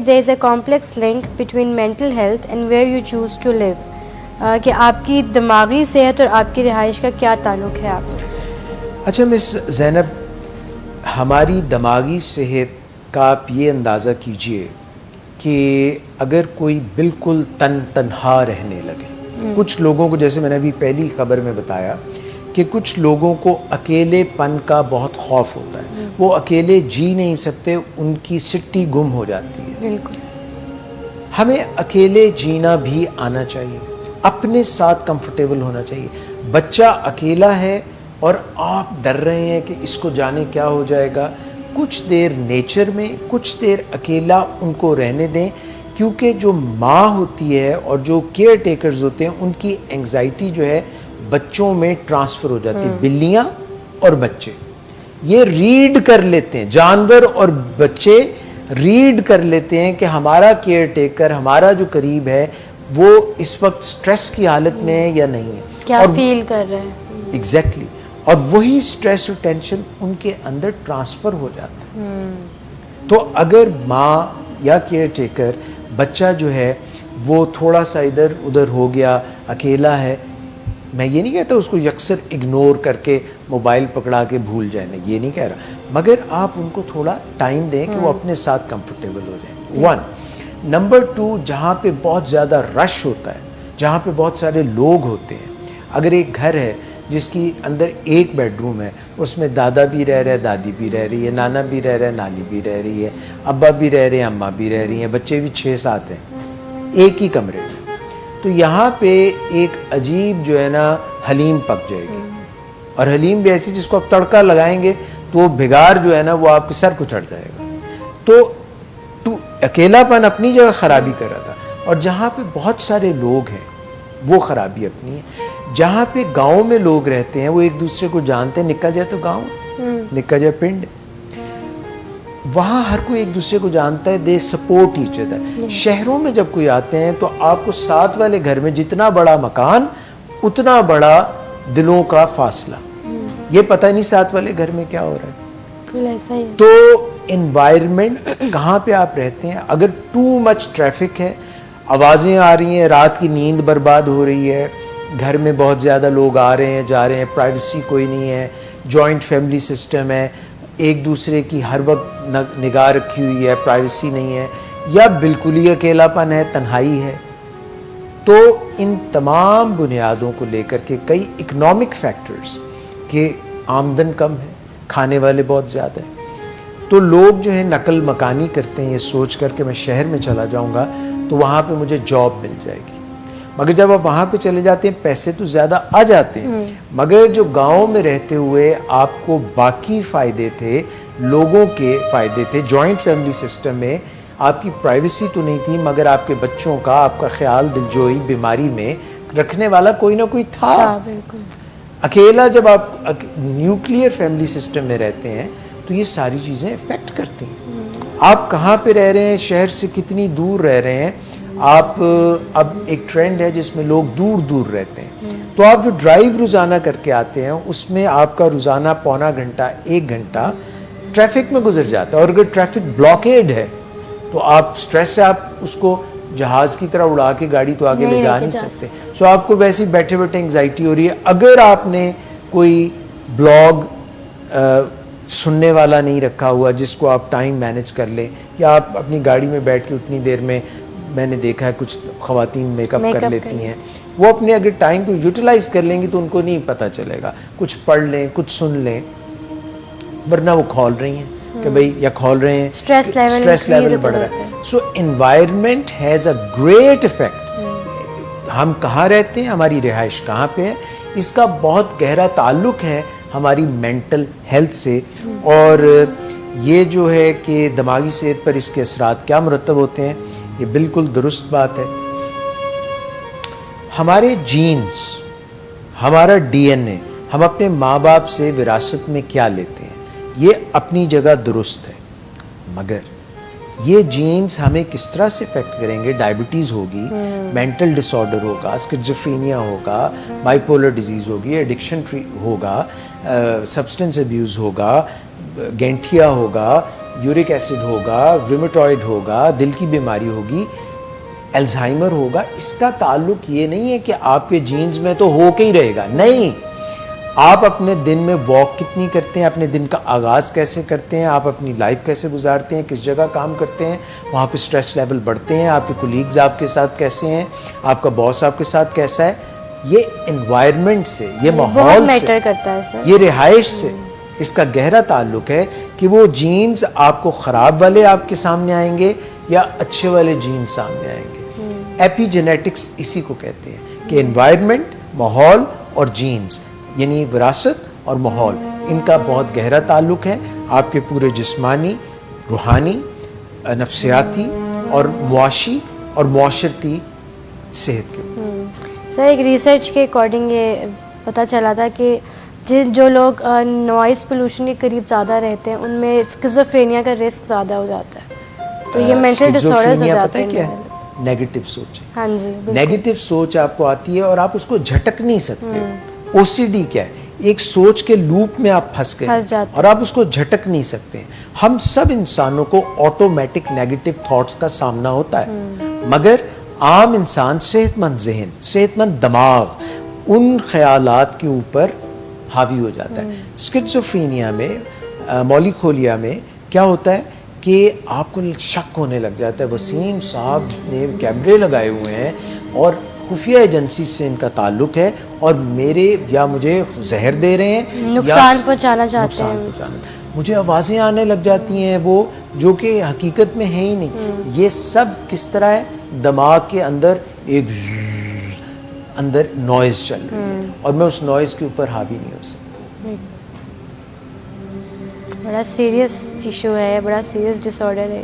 there is a complex link between mental health and where you choose to live. कि आपकी दिमागी सेहत और आपकी रिहाइश का क्या ताल्लुक़ है आपस में? अच्छा मिस ज़ैनब, हमारी दिमागी सेहत का आप ये अंदाज़ा कीजिए कि अगर कोई बिल्कुल तन्हा रहने लगे, कुछ लोगों को, जैसे मैंने अभी पहली खबर में बताया कि कुछ लोगों को अकेलेपन का बहुत खौफ होता है, वो अकेले जी नहीं सकते, उनकी सिट्टी गुम हो जाती है। बिल्कुल। हमें अकेले जीना भी आना चाहिए, अपने साथ कंफर्टेबल होना चाहिए। बच्चा अकेला है और आप डर रहे हैं कि इसको जाने क्या हो जाएगा, कुछ देर नेचर में, कुछ देर अकेला उनको रहने दें, क्योंकि जो माँ होती है और जो केयर टेकर्स होते हैं उनकी एंग्जाइटी जो है बच्चों में ट्रांसफ़र हो जाती है। बिल्लियाँ और बच्चे ये रीड कर लेते हैं, जानवर और बच्चे रीड कर लेते हैं कि हमारा केयर टेकर, हमारा जो करीब है, वो इस वक्त स्ट्रेस की हालत में है या नहीं है, क्या फील कर रहे हैं। एग्जैक्टली। और वही स्ट्रेस और टेंशन उनके अंदर ट्रांसफ़र हो जाता है। तो अगर माँ या केयर टेकर, बच्चा जो है वो थोड़ा सा इधर उधर हो गया, अकेला है, मैं ये नहीं कहता उसको यकसर इग्नोर करके मोबाइल पकड़ा के भूल जाए, मैं ये नहीं कह रहा, मगर आप उनको थोड़ा टाइम दें कि वो अपने साथ कंफर्टेबल हो जाए। 1 नंबर 2, जहाँ पे बहुत ज़्यादा रश होता है, जहाँ पे बहुत सारे लोग होते हैं, अगर एक घर है जिसकी अंदर एक बेडरूम है, उसमें दादा भी रह रहा है, दादी भी रह रही है, नाना भी रह रहा है, नानी भी रह रही है, अब्बा भी रह रहे हैं, अम्मा भी रह रही हैं, बच्चे भी 6-7 हैं, एक ही कमरे में, तो यहाँ पे एक अजीब जो है ना हलीम पक जाएगी। और हलीम भी ऐसी जिसको आप तड़का लगाएंगे तो वो भिगार जो है ना वो आपके सर को चढ़ जाएगा। तो अकेलापन अपनी जगह खराबी कर रहा था, और जहाँ पे बहुत सारे लोग हैं वो खराबी अपनी है। जहाँ पे गाँव में लोग रहते हैं, वो एक दूसरे को जानते हैं, निकल जाए तो गाँव, निकल जाए पिंड, वहाँ हर कोई एक दूसरे को जानता है, दे सपोर्ट ईच अदर। शहरों में जब कोई आते हैं तो आपको साथ वाले घर में जितना बड़ा मकान उतना बड़ा दिलों का फासला, ये पता नहीं साथ वाले घर में क्या हो रहा है। ऐसा ही है। तो एनवायरनमेंट कहाँ पे आप रहते हैं, अगर टू मच ट्रैफिक है, आवाज़ें आ रही हैं, रात की नींद बर्बाद हो रही है, घर में बहुत ज़्यादा लोग आ रहे हैं जा रहे हैं, प्राइवेसी कोई नहीं है, जॉइंट फैमिली सिस्टम है, एक दूसरे की हर वक्त निगाह रखी हुई है, प्राइवेसी नहीं है, या बिल्कुल ही अकेलापन है, तन्हाई है, तो इन तमाम बुनियादों को लेकर के कई इकोनॉमिक फैक्टर्स के, आमदन कम है, खाने वाले बहुत ज़्यादा है, तो लोग जो है नकल मकानी करते हैं ये सोच कर के मैं शहर में चला जाऊंगा तो वहाँ पे मुझे जॉब मिल जाएगी। मगर जब आप वहाँ पे चले जाते हैं पैसे तो ज़्यादा आ जाते हैं, मगर जो गांव में रहते हुए आपको बाकी फ़ायदे थे, लोगों के फ़ायदे थे, जॉइंट फैमिली सिस्टम में आपकी प्राइवेसी तो नहीं थी, मगर आपके बच्चों का, आपका ख्याल दिलजोई, बीमारी में रखने वाला कोई ना कोई था। बिल्कुल। अकेला जब आप न्यूक्लियर फैमिली सिस्टम में रहते हैं तो ये सारी चीज़ें इफ़ेक्ट करती हैं। आप कहाँ पे रह रहे हैं, शहर से कितनी दूर रह रहे हैं आप। अब एक ट्रेंड है जिसमें लोग दूर दूर रहते हैं, तो आप जो ड्राइव रोज़ाना करके आते हैं उसमें आपका रोज़ाना पौना घंटा 1 घंटा ट्रैफिक में गुजर जाता है, और अगर ट्रैफिक ब्लॉकेड है तो आप स्ट्रेस से आप उसको जहाज़ की तरह उड़ा के गाड़ी तो आगे ले जा नहीं सकते, सो आपको वैसे ही बैठे बैठे एंग्जाइटी हो रही है। अगर आपने कोई ब्लॉग सुनने वाला नहीं रखा हुआ जिसको आप टाइम मैनेज कर लें, या आप अपनी गाड़ी में बैठ के उतनी देर में, मैंने देखा है कुछ ख़वातीन मेकअप कर लेती हैं, वो अपने अगर टाइम को यूटिलाइज कर लेंगी तो उनको नहीं पता चलेगा, कुछ पढ़ लें, कुछ सुन लें, वरना वो खौल रही हैं कि भाई, या खौल रहे हैं, स्ट्रेस लेवल बढ़ रहा है। So environment has a great effect. हम कहाँ रहते हैं, हमारी रिहाइश कहाँ पे है, इसका बहुत गहरा ताल्लुक है हमारी मेंटल हेल्थ से। और ये जो है कि दिमागी सेहत पर इसके असरात क्या मुरतब होते हैं, ये बिल्कुल दुरुस्त बात है। हमारे जीन्स, हमारा डीएनए, हम अपने माँ बाप से विरासत में क्या लेते हैं, ये अपनी जगह दुरुस्त है, मगर ये जीन्स हमें किस तरह से इफेक्ट करेंगे। डायबिटीज़ होगी, मेंटल डिसऑर्डर होगा, स्किज़ोफ्रेनिया होगा, बाइपोलर डिजीज़ होगी, एडिक्शन होगा, सब्सटेंस अब्यूज़ होगा, गेंठिया होगा, यूरिक एसिड होगा, रूमेटॉइड होगा, दिल की बीमारी होगी, अल्जाइमर होगा। इसका ताल्लुक ये नहीं है कि आपके जीन्स में तो हो के ही रहेगा, नहीं। आप अपने दिन में वॉक कितनी करते हैं, अपने दिन का आगाज़ कैसे करते हैं, आप अपनी लाइफ कैसे गुजारते हैं, किस जगह काम करते हैं, वहाँ पे स्ट्रेस लेवल बढ़ते हैं, आपके कोलीग्स आपके साथ कैसे हैं, आपका बॉस आपके साथ कैसा है, ये एनवायरनमेंट से, ये माहौल से, मैटर करता है सर। ये रिहाइश से इसका गहरा ताल्लुक है कि वो जीन्स आपको ख़राब वाले आपके सामने आएंगे या अच्छे वाले जीन्स सामने आएंगे। एपिजेनेटिक्स इसी को कहते हैं कि एनवायरनमेंट, माहौल और जीन्स यानी विरासत और माहौल, इनका बहुत गहरा ताल्लुक है आपके पूरे जिस्मानी, रूहानी, नफ्सियाती और मुआशी और मुआशरती सेहत के। सर एक रिसर्च के अकॉर्डिंग ये पता चला था कि जो लोग नॉइज़ पोल्यूशन के करीब ज़्यादा रहते हैं उनमें स्किज़ोफ्रेनिया का रिस्क ज़्यादा हो जाता है। तो ये मेंटल डिसऑर्डर्स हो जाते हैं। क्या है? नेगेटिव सोच है। हाँ जी, नेगेटिव सोच आपको आती है और आप उसको झटक नहीं सकते। ओसीडी क्या है? एक सोच के लूप में आप फंस गए और आप उसको झटक नहीं सकते। हम सब इंसानों को ऑटोमेटिक नेगेटिव थॉट्स का सामना होता है, मगर आम इंसान सेहतमंद जहन, सेहतमंद दिमाग उन ख्यालात के ऊपर हावी हो जाता है। स्किज़ोफ्रेनिया में, मौलिकोलिया में क्या होता है कि आपको शक होने लग जाता है, वसीम साहब ने कैमरे लगाए हुए हैं और खुफिया एजेंसी से इनका ताल्लुक है और मेरे या मुझे जहर दे रहे हैं, नुकसान पहुंचाना चाहते हैं। मुझे आवाज़ें आने लग जाती हैं वो जो कि हकीकत में है ही नहीं। ये सब किस तरह है? दिमाग के अंदर एक अंदर नॉइज़ चल रही है और मैं उस नॉइज़ के ऊपर हावी नहीं हो सकता। बड़ा सीरियस इशू है, बड़ा सीरियस डिसऑर्डर है।